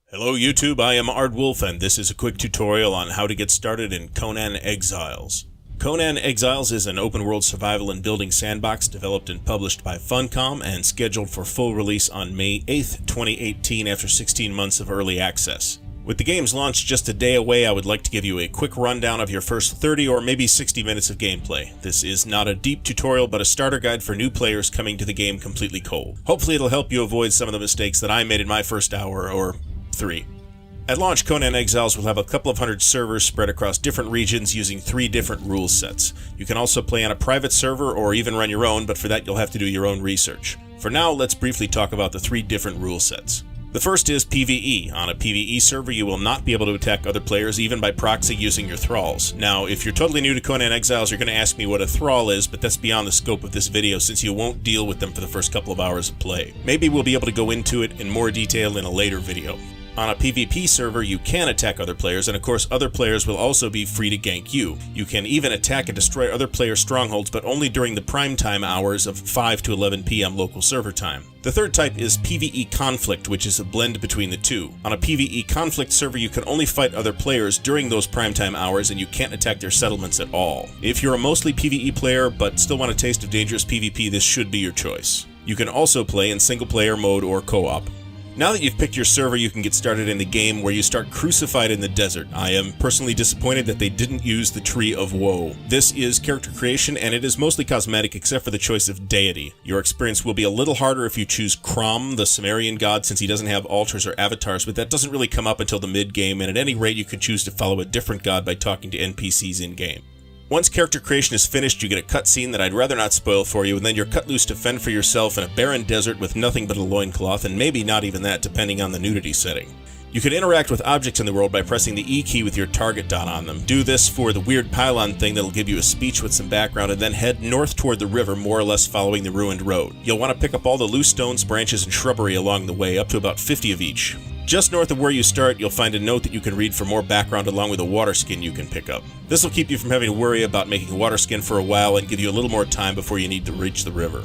Hello YouTube, I am Ardwulf and this is a quick tutorial on how to get started in Conan Exiles. Conan Exiles is an open-world survival and building sandbox developed and published by Funcom and scheduled for full release on May 8th, 2018 after 16 months of early access. With the game's launch just a day away, I would like to give you a quick rundown of your first 30 or maybe 60 minutes of gameplay. This is not a deep tutorial, but a starter guide for new players coming to the game completely cold. Hopefully it'll help you avoid some of the mistakes that I made in my first hour or 3. At launch, Conan Exiles will have a couple of hundred servers spread across different regions using 3 different rule sets. You can also play on a private server or even run your own, but for that you'll have to do your own research. For now, let's briefly talk about the 3 different rule sets. The first is PvE. On a PvE server, you will not be able to attack other players even by proxy using your thralls. Now, if you're totally new to Conan Exiles, you're going to ask me what a thrall is, but that's beyond the scope of this video since you won't deal with them for the first couple of hours of play. Maybe we'll be able to go into it in more detail in a later video. On a PvP server, you can attack other players, and of course other players will also be free to gank you. You can even attack and destroy other players' strongholds, but only during the primetime hours of 5 to 11 PM local server time. The third type is PvE Conflict, which is a blend between the two. On a PvE Conflict server, you can only fight other players during those primetime hours, and you can't attack their settlements at all. If you're a mostly PvE player, but still want a taste of dangerous PvP, this should be your choice. You can also play in single-player mode or co-op. Now that you've picked your server, you can get started in the game where you start crucified in the desert. I am personally disappointed that they didn't use the Tree of Woe. This is character creation and it is mostly cosmetic except for the choice of deity. Your experience will be a little harder if you choose Crom, the Sumerian god, since he doesn't have altars or avatars, but that doesn't really come up until the mid-game, and at any rate you can choose to follow a different god by talking to NPCs in-game. Once character creation is finished, you get a cutscene that I'd rather not spoil for you, and then you're cut loose to fend for yourself in a barren desert with nothing but a loincloth, and maybe not even that depending on the nudity setting. You can interact with objects in the world by pressing the E key with your target dot on them. Do this for the weird pylon thing that'll give you a speech with some background, and then head north toward the river, more or less following the ruined road. You'll want to pick up all the loose stones, branches, and shrubbery along the way, up to about 50 of each. Just north of where you start, you'll find a note that you can read for more background along with a water skin you can pick up. This will keep you from having to worry about making a water skin for a while and give you a little more time before you need to reach the river.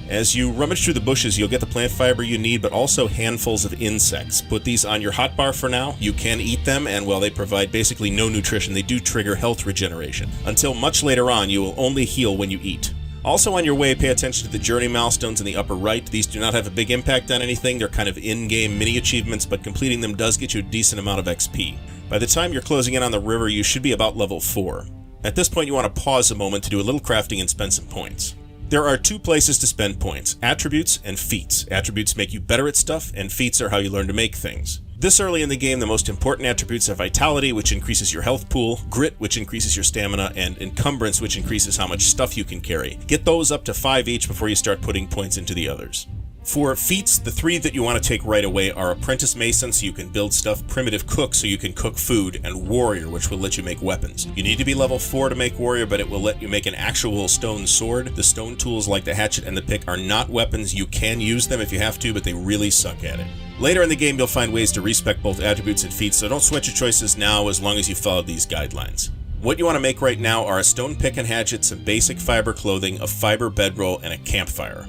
As you rummage through the bushes, you'll get the plant fiber you need, but also handfuls of insects. Put these on your hotbar for now. You can eat them, and while they provide basically no nutrition, they do trigger health regeneration. Until much later on, you will only heal when you eat. Also on your way, pay attention to the journey milestones in the upper right. These do not have a big impact on anything. They're kind of in-game mini achievements, but completing them does get you a decent amount of XP. By the time you're closing in on the river, you should be about level 4. At this point, you want to pause a moment to do a little crafting and spend some points. There are 2 places to spend points: attributes and feats. Attributes make you better at stuff, and feats are how you learn to make things. This early in the game, the most important attributes are Vitality, which increases your health pool, Grit, which increases your stamina, and Encumbrance, which increases how much stuff you can carry. Get those up to 5 each before you start putting points into the others. For feats, the 3 that you want to take right away are Apprentice Mason, so you can build stuff, Primitive Cook, so you can cook food, and Warrior, which will let you make weapons. You need to be level 4 to make Warrior, but it will let you make an actual stone sword. The stone tools like the hatchet and the pick are not weapons. You can use them if you have to, but they really suck at it. Later in the game, you'll find ways to respec both attributes and feats, so don't sweat your choices now as long as you follow these guidelines. What you want to make right now are a stone pick and hatchet, some basic fiber clothing, a fiber bedroll, and a campfire.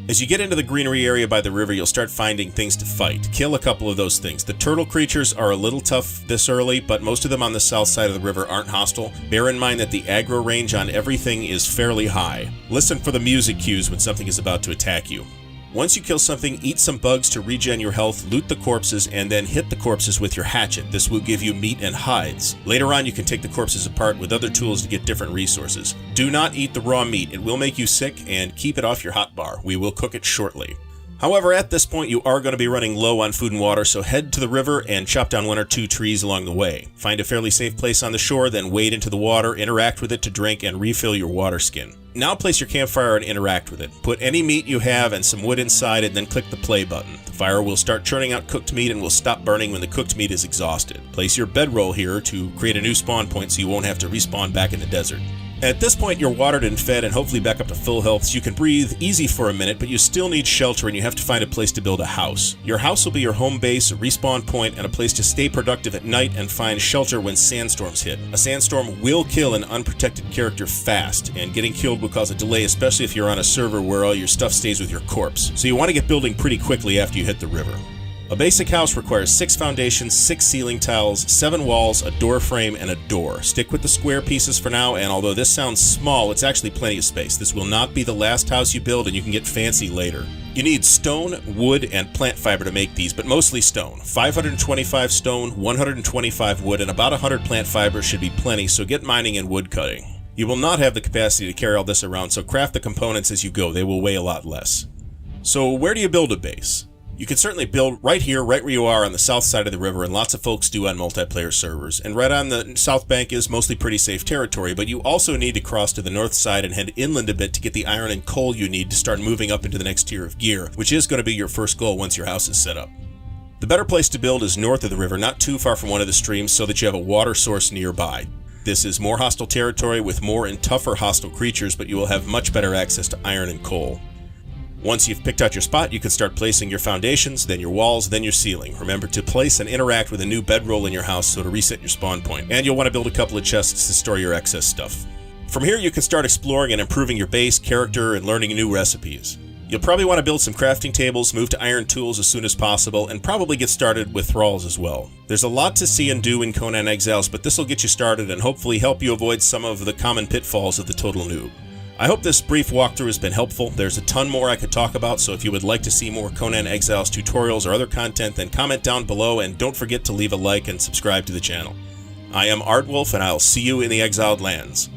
As you get into the greenery area by the river, you'll start finding things to fight. Kill a couple of those things. The turtle creatures are a little tough this early, but most of them on the south side of the river aren't hostile. Bear in mind that the aggro range on everything is fairly high. Listen for the music cues when something is about to attack you. Once you kill something, eat some bugs to regen your health, loot the corpses, and then hit the corpses with your hatchet. This will give you meat and hides. Later on, you can take the corpses apart with other tools to get different resources. Do not eat the raw meat. It will make you sick, and keep it off your hotbar. We will cook it shortly. However, at this point, you are going to be running low on food and water, so head to the river and chop down 1 or 2 trees along the way. Find a fairly safe place on the shore, then wade into the water, interact with it to drink, and refill your water skin. Now place your campfire and interact with it. Put any meat you have and some wood inside and then click the play button. The fire will start churning out cooked meat and will stop burning when the cooked meat is exhausted. Place your bedroll here to create a new spawn point so you won't have to respawn back in the desert. At this point, you're watered and fed and hopefully back up to full health, so you can breathe easy for a minute, but you still need shelter and you have to find a place to build a house. Your house will be your home base, a respawn point, and a place to stay productive at night and find shelter when sandstorms hit. A sandstorm will kill an unprotected character fast, and getting killed will cause a delay, especially if you're on a server where all your stuff stays with your corpse. So you want to get building pretty quickly after you hit the river. A basic house requires 6 foundations, 6 ceiling tiles, 7 walls, a door frame, and a door. Stick with the square pieces for now, and although this sounds small, it's actually plenty of space. This will not be the last house you build, and you can get fancy later. You need stone, wood, and plant fiber to make these, but mostly stone. 525 stone, 125 wood, and about 100 plant fiber should be plenty, so get mining and wood cutting. You will not have the capacity to carry all this around, so craft the components as you go. They will weigh a lot less. So where do you build a base? You can certainly build right here, right where you are on the south side of the river, and lots of folks do on multiplayer servers. And right on the south bank is mostly pretty safe territory, but you also need to cross to the north side and head inland a bit to get the iron and coal you need to start moving up into the next tier of gear, which is going to be your first goal once your house is set up. The better place to build is north of the river, not too far from one of the streams, so that you have a water source nearby. This is more hostile territory with more and tougher hostile creatures, but you will have much better access to iron and coal. Once you've picked out your spot, you can start placing your foundations, then your walls, then your ceiling. Remember to place and interact with a new bedroll in your house so to reset your spawn point. And you'll want to build a couple of chests to store your excess stuff. From here you can start exploring and improving your base, character, and learning new recipes. You'll probably want to build some crafting tables, move to iron tools as soon as possible, and probably get started with thralls as well. There's a lot to see and do in Conan Exiles, but this will get you started and hopefully help you avoid some of the common pitfalls of the total noob. I hope this brief walkthrough has been helpful. There's a ton more I could talk about, so if you would like to see more Conan Exiles tutorials or other content, then comment down below and don't forget to leave a like and subscribe to the channel. I am Ardwulf, and I'll see you in the Exiled Lands.